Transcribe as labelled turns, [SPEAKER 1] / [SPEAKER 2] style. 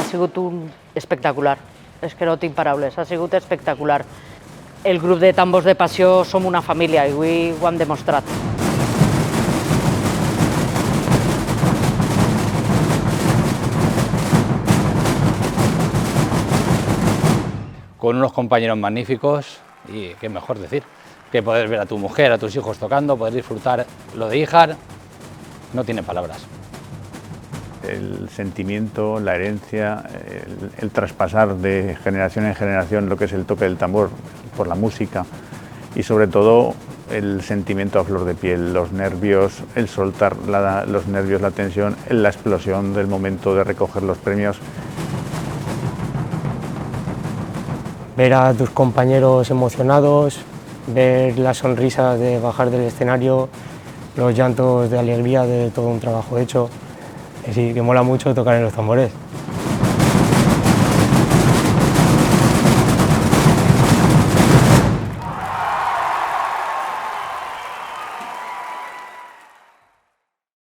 [SPEAKER 1] sigut espectacular, és que no tinc paraules, ha sigut espectacular. El grup de Tambors de Passió som una família i avui ho hem demostrat.
[SPEAKER 2] Con unos compañeros magníficos y qué mejor decir, que poder ver a tu mujer, a tus hijos tocando, poder disfrutar lo de Híjar, no tiene palabras.
[SPEAKER 3] El sentimiento, la herencia, el traspasar de generación en generación lo que es el toque del tambor por la música y sobre todo el sentimiento a flor de piel, los nervios, el soltar los nervios, la tensión, la explosión del momento de recoger los premios.
[SPEAKER 4] Ver a tus compañeros emocionados, ver las sonrisas de bajar del escenario, los llantos de alegría de todo un trabajo hecho, que sí, que mola mucho tocar en los tambores.